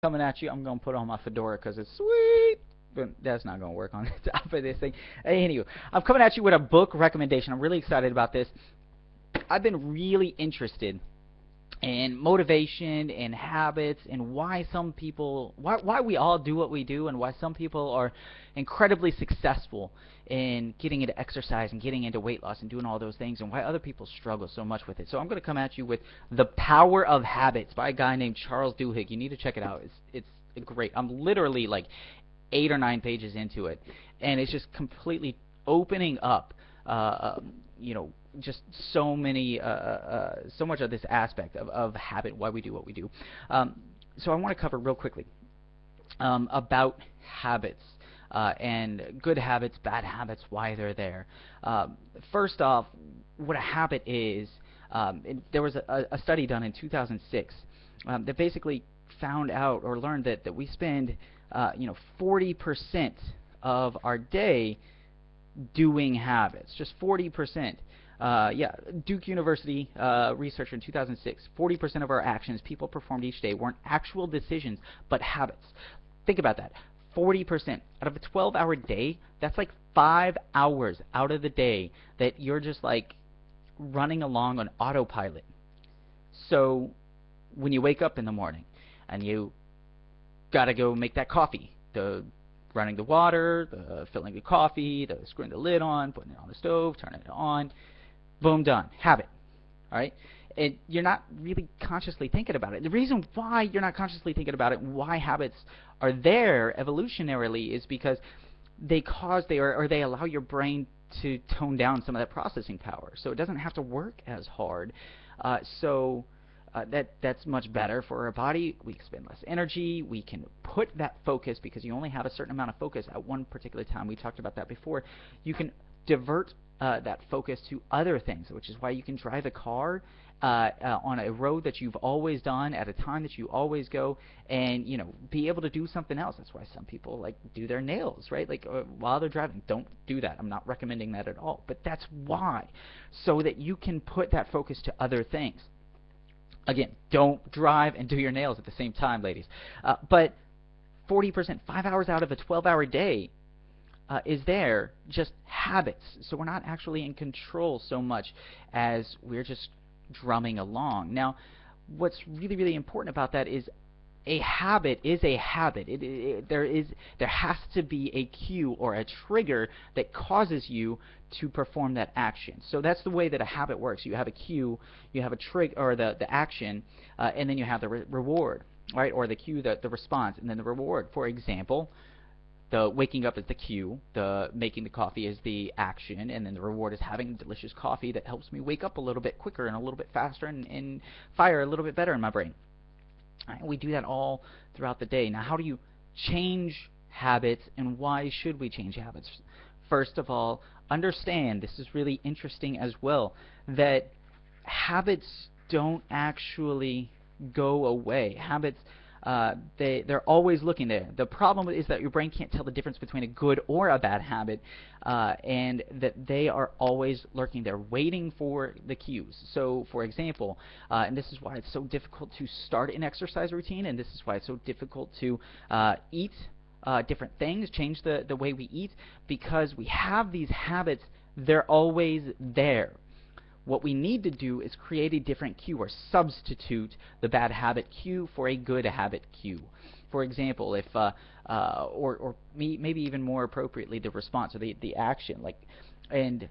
Coming at you. I'm gonna put on my fedora because it's sweet, but that's not gonna work on the top of this thing. Anyway, I'm coming at you with a book recommendation. I'm really excited about this. I've been really interested in motivation and habits and why some people why we all do what we do and why some people are incredibly successful in getting into exercise and getting into weight loss and doing all those things and why other people struggle so much with it. So I'm going to come at you with The Power of Habits by a guy named Charles Duhigg. You need to check it out. It's great. I'm literally like 8 or 9 pages into it, and it's just completely opening up you know, just so many, so much of this aspect of habit, why we do what we do. So I want to cover real quickly about habits and good habits, bad habits, why they're there. First off, what a habit is, there was a study done in 2006 that basically found out or learned that we spend, 40% of our day doing habits, just 40%. Duke University research in 2006, 40% of our actions people performed each day weren't actual decisions, but habits. Think about that. 40% out of a 12-hour day, that's like 5 hours out of the day that you're just like running along on autopilot. So when you wake up in the morning and you got to go make that coffee, the running the water, the filling the coffee, the screwing the lid on, putting it on the stove, turning it on, boom, done. Habit. All right? And you're not really consciously thinking about it. The reason why you're not consciously thinking about it, why habits are there evolutionarily, is because they allow your brain to tone down some of that processing power, so it doesn't have to work as hard. That's much better for our body. We spend less energy. We can put that focus, because you only have a certain amount of focus at one particular time. We talked about that before. You can divert that focus to other things, which is why you can drive a car on a road that you've always done at a time that you always go, and be able to do something else. That's why some people like do their nails, right? Like while they're driving. Don't do that. I'm not recommending that at all. But that's why, so that you can put that focus to other things. Again, don't drive and do your nails at the same time, ladies. But 40%, 5 hours out of a 12-hour day, is there just habits. So we're not actually in control so much as we're just drumming along. Now, what's really, really important about that is a habit is a habit. There has to be a cue or a trigger that causes you to perform that action. So that's the way that a habit works. You have a cue, you have a trigger, or the action, and then you have the reward, right? Or the cue, the response, and then the reward. For example, the waking up is the cue, the making the coffee is the action, and then the reward is having delicious coffee that helps me wake up a little bit quicker and a little bit faster and fire a little bit better in my brain. Right, we do that all throughout the day. Now, how do you change habits, and why should we change habits? First of all, understand, this is really interesting as well, that habits don't actually go away. Habits, they're always looking there. The problem is that your brain can't tell the difference between a good or a bad habit, and that they are always lurking there, waiting for the cues. So, for example, and this is why it's so difficult to start an exercise routine, and this is why it's so difficult to eat different things, change the way we eat, because we have these habits, they're always there. What we need to do is create a different cue, or substitute the bad habit cue for a good habit cue. For example, if maybe even more appropriately, the response or the action, and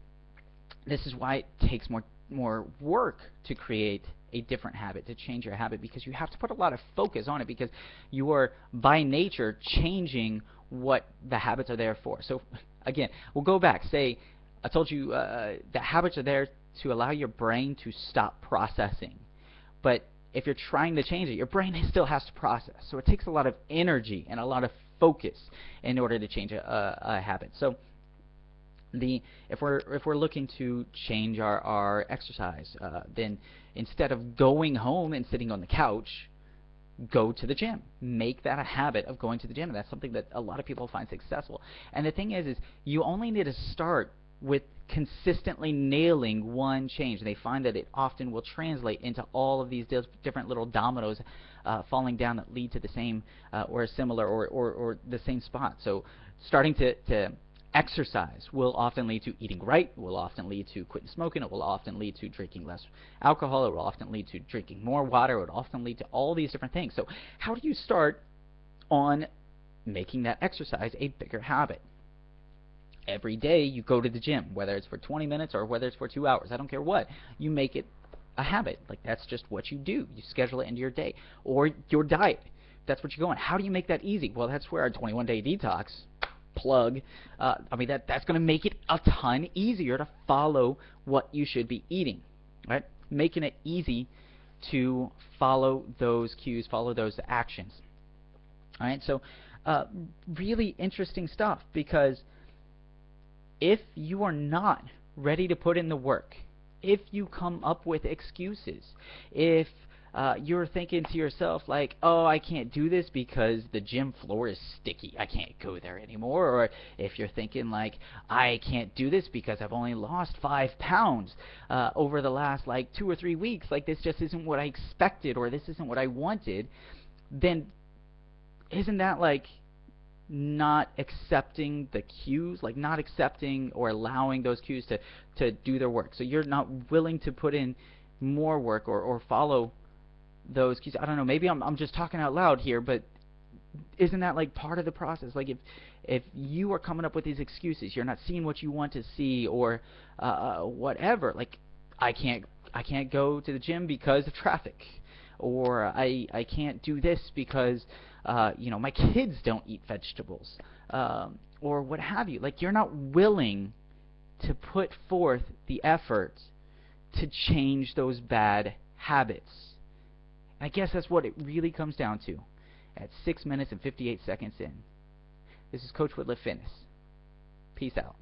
this is why it takes more work to create a different habit, to change your habit, because you have to put a lot of focus on it, because you are by nature changing what the habits are there for. So again, we'll go back. Say I told you the habits are there to allow your brain to stop processing. But if you're trying to change it, your brain still has to process. So it takes a lot of energy and a lot of focus in order to change a habit. So if we're looking to change our exercise, then instead of going home and sitting on the couch, go to the gym. Make that a habit of going to the gym. And that's something that a lot of people find successful. And the thing is you only need to start with consistently nailing one change. They find that it often will translate into all of these different little dominoes falling down that lead to the same or similar or the same spot. So starting to exercise will often lead to eating right, will often lead to quitting smoking, it will often lead to drinking less alcohol, it will often lead to drinking more water, it will often lead to all these different things. So how do you start on making that exercise a bigger habit? Every day you go to the gym, whether it's for 20 minutes or whether it's for 2 hours, I don't care what. You make it a habit. Like, that's just what you do. You schedule it into your day. Or your diet. That's what you go on. How do you make that easy? Well, that's where our 21-day detox plug, that's going to make it a ton easier to follow what you should be eating, right? Making it easy to follow those cues, follow those actions. All right, so really interesting stuff, because if you are not ready to put in the work, if you come up with excuses, if you're thinking to yourself like, oh, I can't do this because the gym floor is sticky, I can't go there anymore, or if you're thinking like, I can't do this because I've only lost 5 pounds over the last like 2 or 3 weeks, like this just isn't what I expected, or this isn't what I wanted, then isn't that like not accepting the cues, like not accepting or allowing those cues to do their work? So you're not willing to put in more work or follow those cues. I don't know, maybe I'm just talking out loud here, but isn't that like part of the process? Like if you are coming up with these excuses, you're not seeing what you want to see, or whatever, like I can't go to the gym because of traffic, or I can't do this because my kids don't eat vegetables, or what have you. Like, you're not willing to put forth the effort to change those bad habits. I guess that's what it really comes down to at 6 minutes and 58 seconds in. This is Coach Whitliff Fitness. Peace out.